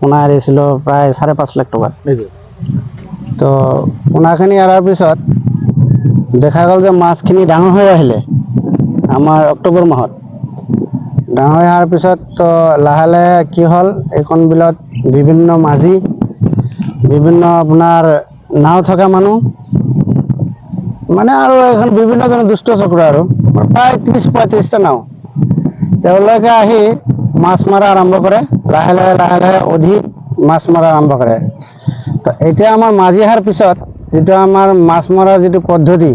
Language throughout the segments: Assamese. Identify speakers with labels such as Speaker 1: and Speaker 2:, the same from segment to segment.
Speaker 1: পোনা এৰিছিলোঁ প্ৰায় 5.5 লাখ টকা। তো পোনাখিনি এৰাৰ পিছত দেখা গ'ল যে মাছখিনি ডাঙৰ হৈ আহিলে আমাৰ অক্টোবৰ মাহত। ডাঙৰ হৈ অহাৰ পিছত তো লাহে লাহে কি হ'ল, এইখন বিলত বিভিন্ন মাঝি, বিভিন্ন আপোনাৰ নাও থকা মানুহ, মানে আৰু এখন বিভিন্ন ধৰণৰ দুষ্ট চক্ৰ আৰু প্ৰায় 30-35টা নাও, তেওঁলোকে আহি মাছ মৰা আৰম্ভ কৰে। লাহে লাহে অধিক মাছ মৰা আৰম্ভ কৰে। তো এতিয়া আমাৰ মাঝি অহাৰ পিছত যিটো আমাৰ মাছ মৰা যিটো পদ্ধতি,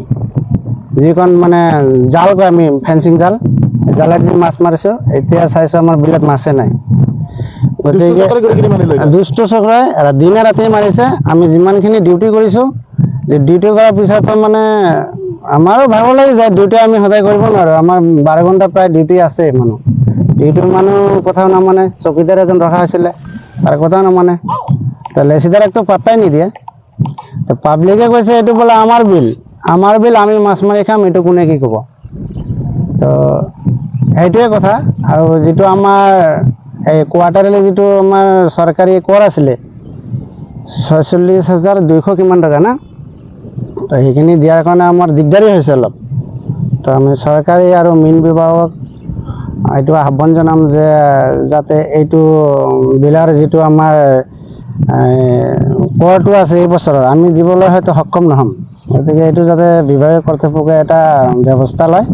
Speaker 1: যিখন মানে জাল কয় আমি, ফেঞ্চিং জাল, জালেদি মাছ মাৰিছোঁ। এতিয়া চাইছোঁ আমাৰ বিলত মাছে নাই। গতিকে দুষ্ট চক্ৰই দিনে ৰাতি মাৰিছে। আমি যিমানখিনি ডিউটি কৰিছোঁ, ডিউটি কৰাৰ পিছতো মানে আমাৰো ভাগৰ লাগি যায়। ডিউটি আমি সদায় কৰিব নোৱাৰোঁ, আমাৰ 12 ঘণ্টা প্ৰায় ডিউটি আছে। ডিউটিৰ মানুহ কথাও নামানে। চকীদাৰ এজন ৰখা হৈছিলে, তাৰ কথাও নামানে। তো লেচিদাৰকতো পাত্তাই নিদিয়ে। তো পাব্লিকে কৈছে এইটো বোলে আমাৰ বিল, আমি মাছ মাৰি খাম, এইটো কোনে কি ক'ব। তো সেইটোৱে কথা। আৰু যিটো আমাৰ এই কোৱাৰ্টাৰলি যিটো আমাৰ চৰকাৰী কৰ আছিলে 46,200 কিমান টকা না, তো সেইখিনি দিয়াৰ কাৰণে আমাৰ দিগদাৰী হৈছে অলপ। তো আমি চৰকাৰী আৰু মীন বিভাগক এইটো আহ্বান জনাম যে যাতে এইটো বিলাৰ যিটো আমাৰ কৰটো আছে এই বছৰৰ, আমি দিবলৈ হয়তো সক্ষম নহ'ম। গতিকে এইটো যাতে বিভাগীয় কৰ্তৃপক্ষে এটা ব্যৱস্থা লয়।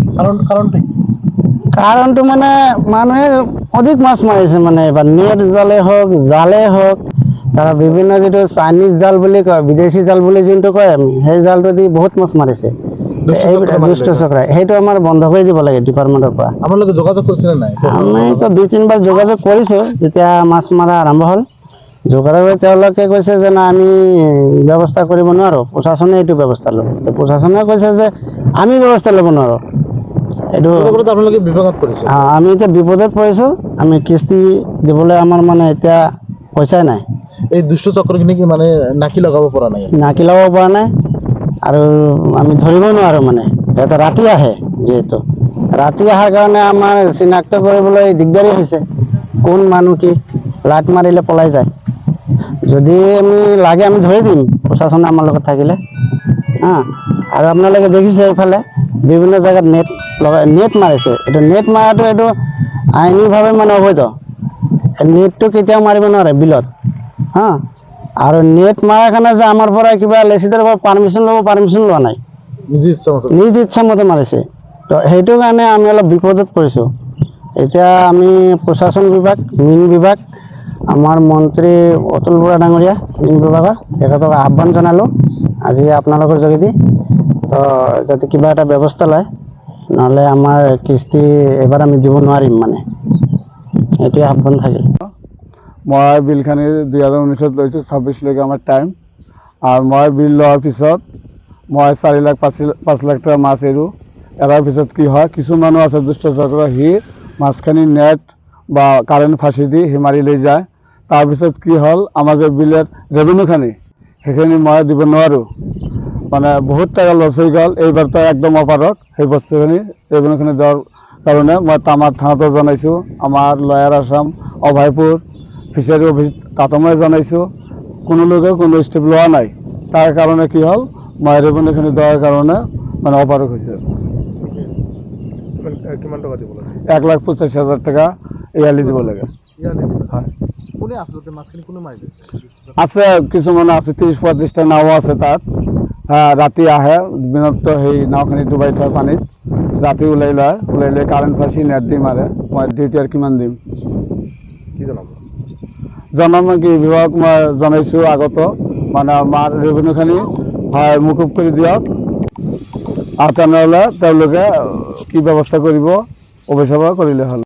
Speaker 1: কাৰণটো মানে মানুহে অধিক মাছ মাৰিছে, মানে এবাৰ নেট জালেই হওক, তাৰ বিভিন্ন যিটো চাইনিজ জাল বুলি কয়, বিদেশী জাল বুলি যোনটো কয়, আমি সেই জালটো দি বহুত মাছ মাৰিছে দুষ্ট চক্ৰই। সেইটো আমাৰ বন্ধ কৰি দিব লাগে ডিপাৰ্টমেণ্টৰ পৰা।
Speaker 2: আপোনালোকে যোগাযোগ কৰিছিলে নাই?
Speaker 1: আমিতো 2-3বাৰ যোগাযোগ কৰিছোঁ। যেতিয়া মাছ মৰা আৰম্ভ হ'ল, যোগাযোগ কৰি তেওঁলোকে কৈছে যে না, আমি ব্যৱস্থা কৰিব নোৱাৰোঁ, প্ৰশাসনে এইটো ব্যৱস্থা ল'ব। তো প্ৰশাসনে কৈছে যে আমি ব্যৱস্থা ল'ব নোৱাৰোঁ। এইটো
Speaker 2: আপোনালোকে বিভাগত কৰিছে?
Speaker 1: আমি এতিয়া বিপদত পৰিছোঁ। আমি কিস্তি দিবলৈ আমাৰ মানে এতিয়া পইচাই নাই।
Speaker 2: এই দুষ্ট চক্ৰখিনি কি মানে নাকি লগাব পৰা নাই?
Speaker 1: নাকি লগাব পৰা নাই, আৰু আমি ধৰিব নোৱাৰোঁ। মানে সিহঁতে ৰাতি আহে, যিহেতু ৰাতি অহাৰ কাৰণে আমাৰ চিনাক্ত কৰিবলৈ দিগদাৰী হৈছে, কোন মানুহ কি। লাইট মাৰিলে পলাই যায়। যদি আমি লাগে আমি ধৰি দিম, প্ৰশাসনে আমাৰ লগত থাকিলে। আৰু আপোনালোকে দেখিছে এইফালে বিভিন্ন জেগাত নেট মাৰিছে। এইটো নেট মাৰাটো এইটো আইনীভাৱে মানে অবৈধ। নেটটো কেতিয়াও মাৰিব নোৱাৰে বিলত। আৰু নেট মাৰাৰ কাৰণে যে আমাৰ পৰা কিবা লেচিদাৰৰ পৰা পাৰ্মিশ্যন লোৱা নাই, নিজ ইচ্ছামতে মাৰিছে। তো সেইটো কাৰণে আমি অলপ বিপদত পৰিছোঁ। এতিয়া আমি প্ৰশাসন বিভাগ, মীন বিভাগ, আমাৰ মন্ত্ৰী অতুল বৰা ডাঙৰীয়া মীন বিভাগৰ, তেখেতক আহ্বান জনালোঁ আজি আপোনালোকৰ যোগেদি। তো যাতে কিবা এটা ব্যৱস্থা লয়, নহ'লে আমাৰ কিস্তি এবাৰ আমি দিব নোৱাৰিম। মানে এইটোৱে আহ্বান থাকিল।
Speaker 3: মই বিলখানি 2019 লৈছোঁ, 26লৈকে আমাৰ টাইম। আৰু মই বিল লোৱাৰ পিছত মই 4-5 লাখ টকা মাছ এৰাৰ পিছত কি হয়, কিছু মানুহ আছে দুষ্ট চক্ৰ, সি মাছখিনি নেট বা কাৰেণ্ট ফাঁচি দি সি মাৰি লৈ যায়। তাৰপিছত কি হ'ল, আমাৰ যে বিলত ৰেভিনিউখিনি সেইখিনি মই দিব নোৱাৰোঁ। মানে বহুত টকা লছ হৈ গ'ল। এইবাৰতো একদম অপাৰত সেই বস্তুখিনি ৰেভিনিউখিনি দিয়াৰ কাৰণে মই আমাৰ থানাতো জনাইছোঁ, আমাৰ লয়াৰ আছাম, অভয়পুৰ ফিচাৰী অফিচ তাতো মই জনাইছোঁ। কোনো লোকে কোনো ষ্টেপ লোৱা নাই। তাৰ কাৰণে কি হ'ল, মই ৰেভিনিউখিনি দিয়াৰ কাৰণে মানে অপাৰক হৈছে।
Speaker 2: কিমান টকা দিব লাগে?
Speaker 3: 1,85,000 টকা ইয়াৰলি দিব লাগে।
Speaker 2: কোনে আচলতে মাছখিনি কোনে মাৰিছে?
Speaker 3: আছে কিছুমান আছে, 30-35টা নাও আছে তাত। ৰাতি আহে, দিনততো সেই নাওখিনি ডুবাই থয় পানীত, ৰাতি ওলাই লৈ কাৰেণ্ট ফাঁচি নেট দি মাৰে। মই ডিউটি আৰু কিমান দিম?
Speaker 2: কি জনাব?
Speaker 3: জনাম কি, বিভাগক মই জনাইছোঁ আগতো, মানে আমাৰ ৰেভিনিউখিনি মুকুব কৰি দিয়ক, আৰু তেনেহ'লে তেওঁলোকে কি ব্যৱস্থা কৰিব অৱশ্যে কৰিলে হ'ল।